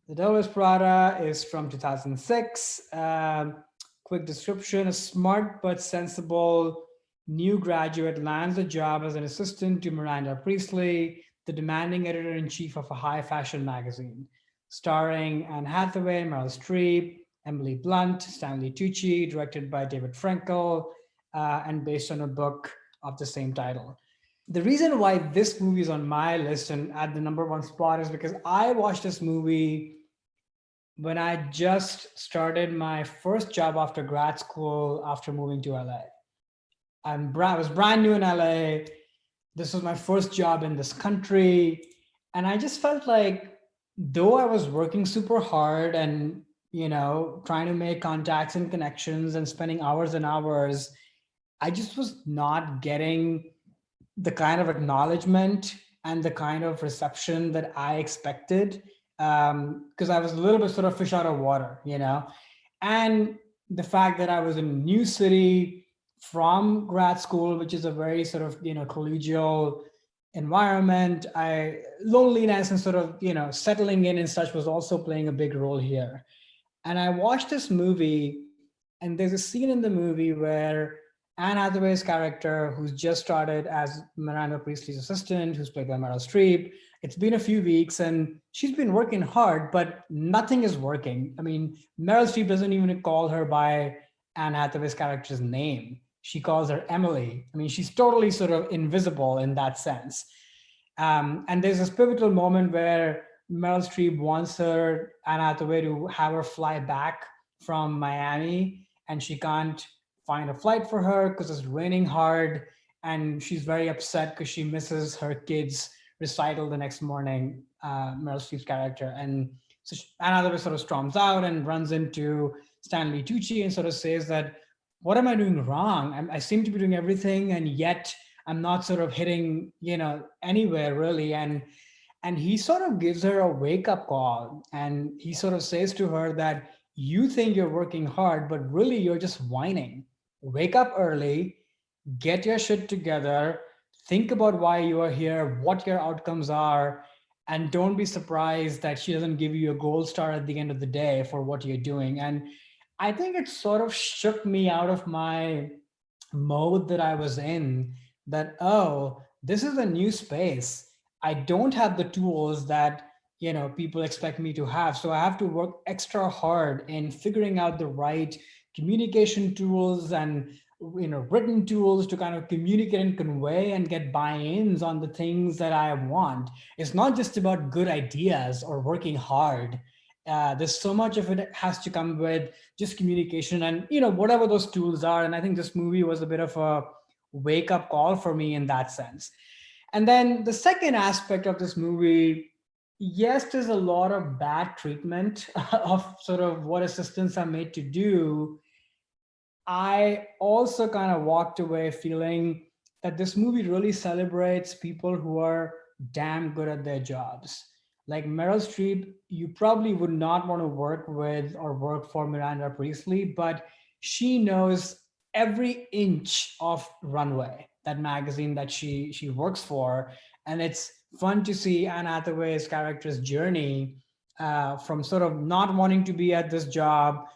The Devil Wears Prada is from 2006. Quick description: a smart but sensible new graduate lands a job as an assistant to Miranda Priestley, the demanding editor in chief of a high fashion magazine. Starring Anne Hathaway, Meryl Streep, Emily Blunt, Stanley Tucci, directed by David Frankel, and based on a book of the same title. The reason why this movie is on my list and at the number one spot is because I watched this movie when I just started my first job after grad school after moving to LA. I was brand new in LA. This was my first job in this country. And I just felt like, though I was working super hard and, trying to make contacts and connections and spending hours and hours, I just was not getting the kind of acknowledgement and the kind of reception that I expected, because I was a little bit sort of fish out of water. And the fact that I was in a new city from grad school, which is a very sort of collegial environment, I loneliness and sort of settling in and such was also playing a big role here. And I watched this movie, and there's a scene in the movie where Anne Hathaway's character, who's just started as Miranda Priestley's assistant, who's played by Meryl Streep, it's been a few weeks and she's been working hard, but nothing is working. I mean, Meryl Streep doesn't even call her by Anne Hathaway's character's name. She calls her Emily. I mean, she's totally sort of invisible in that sense. And there's this pivotal moment where Meryl Streep wants Anne Hathaway to have her fly back from Miami, and she can't find a flight for her because it's raining hard, and she's very upset because she misses her kids' recital the next morning. Meryl Streep's character, and so Anne Hathaway sort of storms out and runs into Stanley Tucci and sort of says that, "What am I doing wrong? I seem to be doing everything, and yet I'm not sort of hitting anywhere really." And he sort of gives her a wake up call, and he sort of says to her that you think you're working hard, but really you're just whining. Wake up early, get your shit together, think about why you are here, what your outcomes are, and don't be surprised that she doesn't give you a gold star at the end of the day for what you're doing. And I think it sort of shook me out of my mode that I was in, that, oh, this is a new space. I don't have the tools that people expect me to have. So I have to work extra hard in figuring out the right communication tools and written tools to kind of communicate and convey and get buy-ins on the things that I want. It's not just about good ideas or working hard. There's so much of it has to come with just communication and whatever those tools are. And I think this movie was a bit of a wake up call for me in that sense. And then the second aspect of this movie, yes, there's a lot of bad treatment of sort of what assistants are made to do. I also kind of walked away feeling that this movie really celebrates people who are damn good at their jobs. Like Meryl Streep, you probably would not want to work with or work for Miranda Priestley, but she knows every inch of runway, that magazine that she works for. And it's fun to see Anne Hathaway's character's journey, from sort of not wanting to be at this job,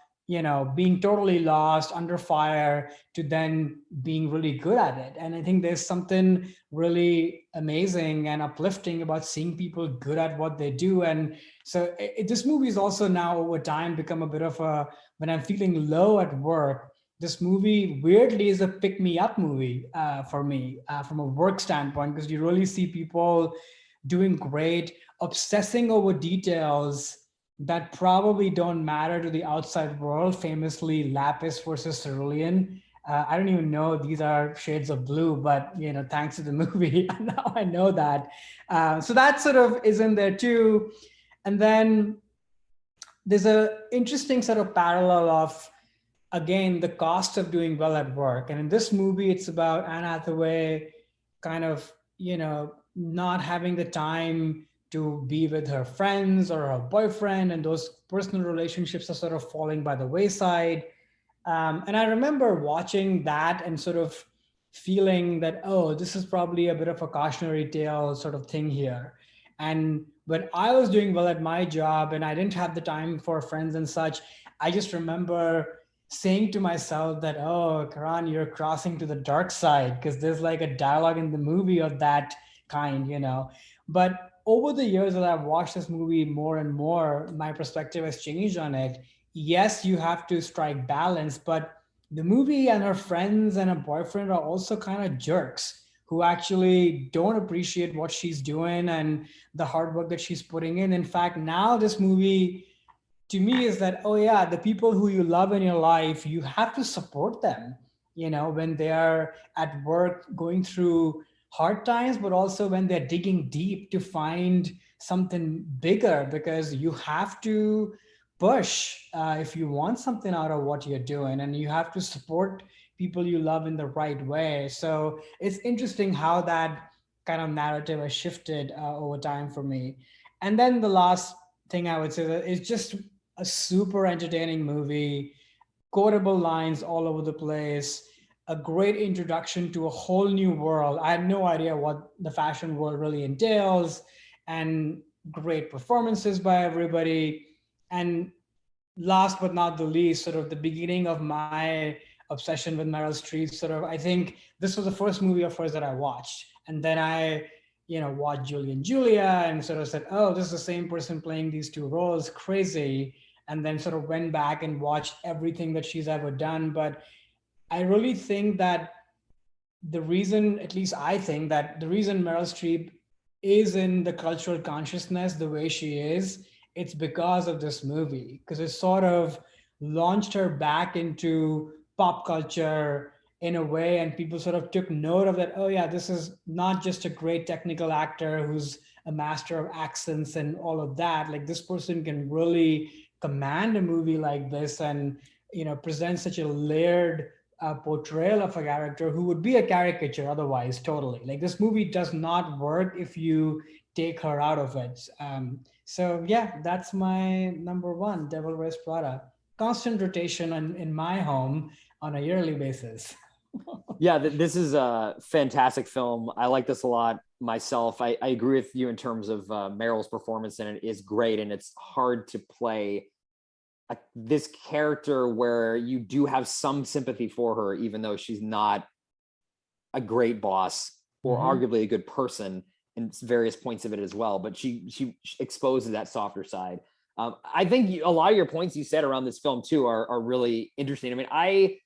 being totally lost under fire, to then being really good at it. And I think there's something really amazing and uplifting about seeing people good at what they do. And so this movie is also now over time become a bit of a, when I'm feeling low at work, this movie weirdly is a pick me up movie for me, from a work standpoint, because you really see people doing great, obsessing over details that probably don't matter to the outside world. Famously, lapis versus cerulean. I don't even know these are shades of blue, but thanks to the movie, now I know that. So that sort of is in there too. And then there's a interesting sort of parallel of, again, the cost of doing well at work. And in this movie, it's about Anne Hathaway kind of not having the time to be with her friends or her boyfriend, and those personal relationships are sort of falling by the wayside. And I remember watching that and sort of feeling that, oh, this is probably a bit of a cautionary tale sort of thing here. And when I was doing well at my job and I didn't have the time for friends and such, I just remember saying to myself that, oh, Karan, you're crossing to the dark side, because there's like a dialogue in the movie of that kind, you know. But over the years that I've watched this movie more and more, my perspective has changed on it. Yes, you have to strike balance, but the movie and her friends and her boyfriend are also kind of jerks who actually don't appreciate what she's doing and the hard work that she's putting in. In fact, now this movie to me is that, oh yeah, the people who you love in your life, you have to support them, you know, when they are at work going through hard times, but also when they're digging deep to find something bigger, because you have to push if you want something out of what you're doing, and you have to support people you love in the right way. So it's interesting how that kind of narrative has shifted over time for me. And then the last thing I would say that it's just a super entertaining movie, quotable lines all over the place, a great introduction to a whole new world. I had no idea what the fashion world really entails, and great performances by everybody. And last but not the least, sort of the beginning of my obsession with Meryl Streep. Sort of, I think this was the first movie of hers that I watched, and then I, you know, watched Julie and Julia, and sort of said, "Oh, this is the same person playing these two roles. Crazy!" And then sort of went back and watched everything that she's ever done. But I really think that the reason, at least I think that the reason Meryl Streep is in the cultural consciousness the way she is, it's because of this movie, because it sort of launched her back into pop culture in a way, and people sort of took note of that. Oh yeah, this is not just a great technical actor who's a master of accents and all of that. Like, this person can really command a movie like this, and you know, present such a layered portrayal of a character who would be a caricature otherwise. Totally, like, this movie does not work if you take her out of it. So yeah, that's my number one, Devil Wears Prada. Constant rotation in my home on a yearly basis. Yeah, this is a fantastic film. I like this a lot myself. I agree with you in terms of Meryl's performance, and it is great. And it's hard to play this character where you do have some sympathy for her, even though she's not a great boss or arguably a good person in various points of it as well. But she exposes that softer side. I think a lot of your points you said around this film too are really interesting. I mean,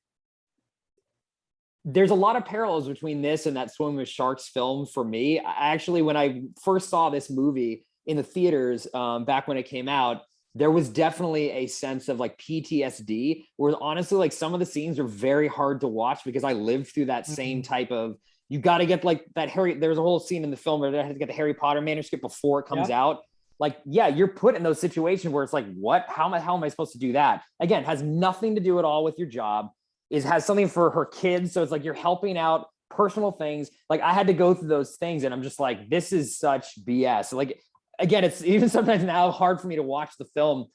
there's a lot of parallels between this and that Swim with Sharks film for me. I actually, when I first saw this movie in the theaters back when it came out, there was definitely a sense of like PTSD, where honestly, like, some of the scenes are very hard to watch because I lived through that same type of, you got to get like that there's a whole scene in the film where they had to get the Harry Potter manuscript before it comes out. Like, yeah, you're put in those situations where it's like, what, how am I supposed to do that? Again, has nothing to do at all with your job. Has something for her kids. So it's like, you're helping out personal things. Like, I had to go through those things, and I'm just like, this is such BS. Like, again, it's even sometimes now hard for me to watch the film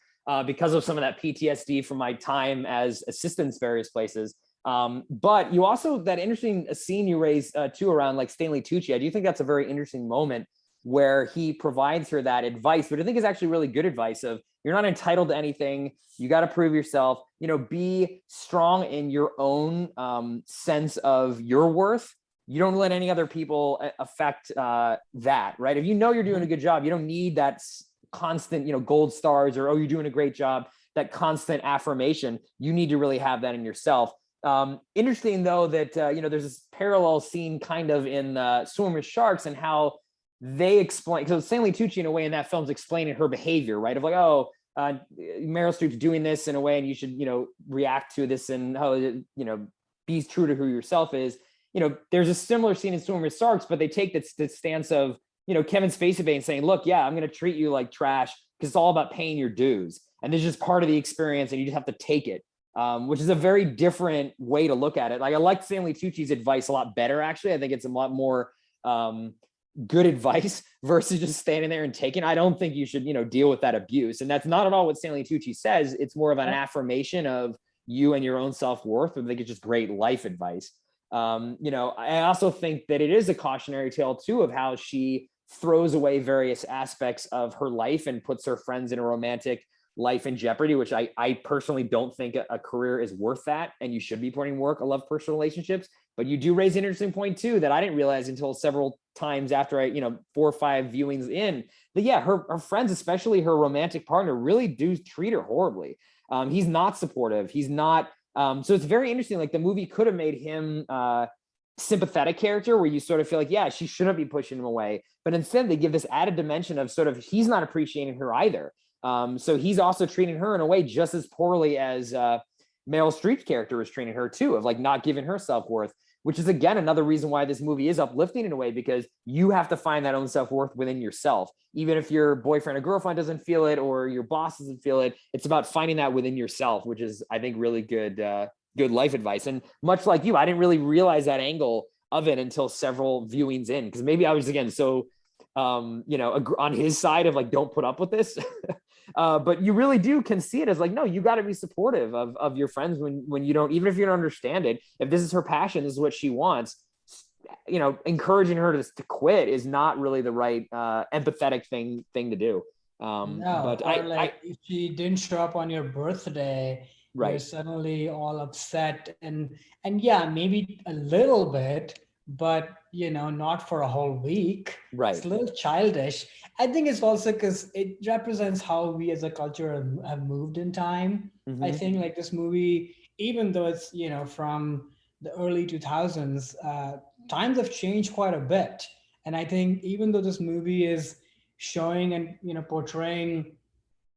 because of some of that PTSD from my time as assistants various places. But you also, that interesting scene you raised too around like Stanley Tucci, I do think that's a very interesting moment where he provides her that advice, but I think is actually really good advice of, you're not entitled to anything. You got to prove yourself, you know, be strong in your own sense of your worth. You don't let any other people affect that, right? If you know you're doing a good job, you don't need that constant, you know, gold stars or, oh, you're doing a great job, that constant affirmation. You need to really have that in yourself. Interesting though, that, you know, there's this parallel scene kind of in Swim with Sharks, and how they explain, so Stanley Tucci in a way in that film's explaining her behavior, right? Of like, oh, Meryl Streep's doing this in a way, and you should, you know, react to this, and how, you know, be true to who yourself is. You know, there's a similar scene in Swim with Sharks, but they take this stance of, you know, Kevin Spacey and saying, look, yeah, I'm going to treat you like trash because it's all about paying your dues. And this is just part of the experience, and you just have to take it, which is a very different way to look at it. Like, I like Stanley Tucci's advice a lot better, actually. I think it's a lot more good advice versus just standing there and taking. I don't think you should, you know, deal with that abuse. And that's not at all what Stanley Tucci says. It's more of an affirmation of you and your own self-worth. I think it's just great life advice. You know, I also think that it is a cautionary tale too of how she throws away various aspects of her life and puts her friends in a romantic life in jeopardy, which I personally don't think a career is worth that. And you should be putting work, I love personal relationships. But you do raise an interesting point too, that I didn't realize until several times after 4 or 5 viewings in, that yeah, her friends, especially her romantic partner, really do treat her horribly. He's not supportive. He's not, so it's very interesting. Like the movie could have made him sympathetic character where you sort of feel like, yeah, she shouldn't be pushing him away. But instead they give this added dimension of sort of, he's not appreciating her either. So he's also treating her in a way just as poorly as Meryl Streep's character was treating her too, of like not giving her self-worth, which is again another reason why this movie is uplifting in a way, because you have to find that own self-worth within yourself. Even if your boyfriend or girlfriend doesn't feel it or your boss doesn't feel it, it's about finding that within yourself, which is, I think, really good life advice. And much like you, I didn't really realize that angle of it until several viewings in, because maybe I was, again, so on his side of like, don't put up with this. But you really can see it as like, no, you got to be supportive of your friends when you don't, even if you don't understand it, if this is her passion, this is what she wants, encouraging her to quit is not really the right empathetic thing to do. No, but if she didn't show up on your birthday, right, you're suddenly all upset and yeah, maybe a little bit, but not for a whole week. Right. It's a little childish. I think it's also because it represents how we as a culture have moved in time. Mm-hmm. I think like this movie, even though it's from the early 2000s, times have changed quite a bit. And I think even though this movie is showing and portraying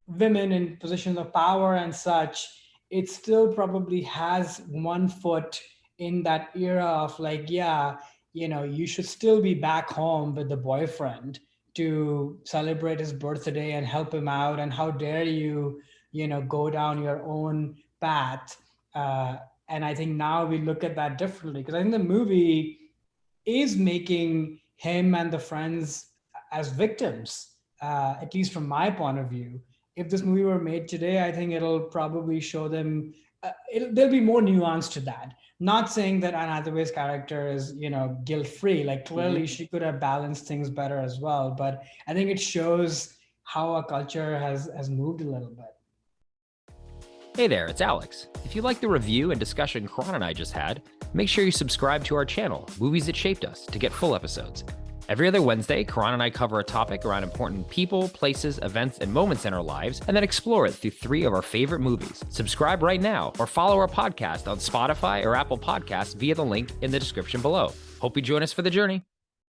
women in positions of power and such, it still probably has one foot in that era of like, yeah, you should still be back home with the boyfriend to celebrate his birthday and help him out. And how dare you, go down your own path. And I think now we look at that differently, because I think the movie is making him and the friends as victims, at least from my point of view. If this movie were made today, I think it'll probably show them, there'll be more nuance to that. Not saying that Anne Hathaway's character is, guilt-free. Like clearly she could have balanced things better as well. But I think it shows how our culture has moved a little bit. Hey there, it's Alex. If you like the review and discussion Karan and I just had, make sure you subscribe to our channel, Movies That Shaped Us, to get full episodes. Every other Wednesday, Karan and I cover a topic around important people, places, events, and moments in our lives, and then explore it through 3 of our favorite movies. Subscribe right now, or follow our podcast on Spotify or Apple Podcasts via the link in the description below. Hope you join us for the journey.